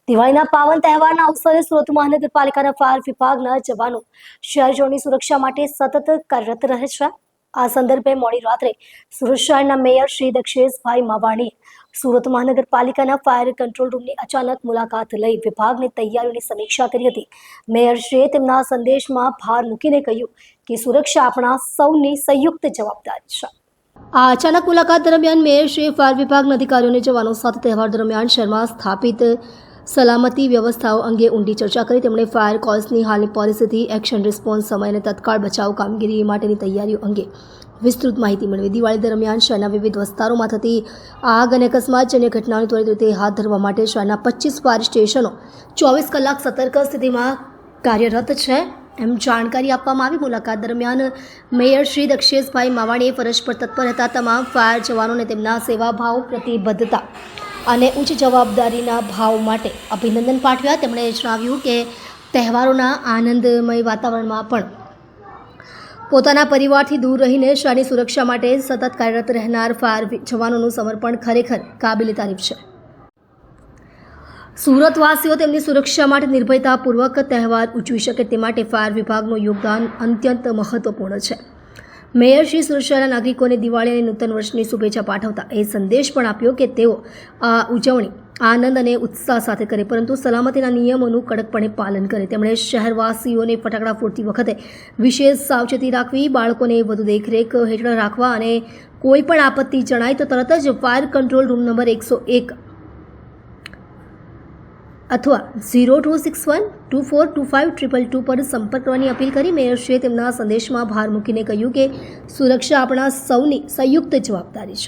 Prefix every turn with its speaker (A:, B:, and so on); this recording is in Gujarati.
A: દિવાળીના પાવન તહેવારના અવસરે સુરત મહાનગરપાલિકાના ફાયર વિભાગના જવાનો શહેરીજનોની સુરક્ષા માટે સતત કાર્યરત રહે છે। આ સંદર્ભે મોડી રાત્રે સુરત શહેરના મેયર શ્રી દક્ષેશભાઈ માવાણીએ સુરત મહાનગરપાલિકાના ફાયર કંટ્રોલ રૂમની અચાનક મુલાકાત લઈ વિભાગની તૈયારીઓની સમીક્ષા કરી હતી। મેયરશ્રીએ તેમના સંદેશમાં ભાર મૂકીને કહ્યું કે સુરક્ષા આપણા સૌની સંયુક્ત જવાબદારી છે। આ અચાનક મુલાકાત દરમિયાન મેયરશ્રીએ ફાયર વિભાગના અધિકારીઓને જવાનો સાથે તહેવાર દરમિયાન શહેરમાં સ્થાપિત સલામતી વ્યવસ્થાઓ અંગે ઊંડી ચર્ચા કરી। તેમણે ફાયર કોલ્સની હાલની પરિસ્થિતિ, એક્શન રિસ્પોન્સ સમય અને તત્કાળ બચાવ કામગીરી માટેની તૈયારીઓ અંગે વિસ્તૃત માહિતી મેળવી। દિવાળી દરમિયાન શહેરના વિવિધ વિસ્તારોમાં થતી આગ અને અકસ્માતજન્ય ઘટનાઓની ત્વરિત રીતે હાથ ધરવા માટે શહેરના 25 ફાયર સ્ટેશનો 24 કલાક સતર્ક સ્થિતિમાં કાર્યરત છે એમ જાણકારી આપવામાં આવી। મુલાકાત દરમિયાન મેયર શ્રી દક્ષેશભાઈ માવાણીએ ફરજ પર તત્પર રહેતા તમામ ફાયર જવાનોને તેમના સેવાભાવ, પ્રતિબદ્ધતા અને ઉચ્ચ જવાબદારીના ભાવ માટે અભિનંદન પાઠવ્યા। તેમણે જણાવ્યું કે તહેવારોના આનંદમય વાતાવરણમાં પણ પોતાના પરિવારથી દૂર રહીને શહેરની સુરક્ષા માટે સતત કાર્યરત રહેનાર ફાયર જવાનોનું સમર્પણ ખરેખર કાબિલે તારીફ છે। સુરતવાસીઓ તેમની સુરક્ષા માટે નિર્ભયતાપૂર્વક તહેવાર ઉજવી શકે તે માટે ફાયર વિભાગનું યોગદાન અત્યંત મહત્વપૂર્ણ છે। મેયર શ્રી સુરત શહેરના નાગરિકોને દિવાળી અને નૂતન વર્ષની શુભેચ્છા પાઠવતા એ સંદેશ પણ આપ્યો કે તેઓ આ ઉજવણી આનંદ અને ઉત્સાહ સાથે કરે, પરંતુ સલામતીના નિયમોનું કડકપણે પાલન કરે। તેમણે શહેરવાસીઓને ફટાકડા ફોડતી વખતે વિશેષ સાવચેતી રાખવી, બાળકોને વધુ દેખરેખ હેઠળ રાખવા અને કોઈ પણ આપત્તિ જણાય તો તરત જ ફાયર કંટ્રોલ રૂમ નંબર 101 અથવા 0261242522 પર સંપર્ક કરવાની અપીલ કરી। મેયરશ્રીએ તેમના સંદેશમાં ભાર મૂકીને કહ્યું કે સુરક્ષા આપણા સૌની સંયુક્ત જવાબદારી છે।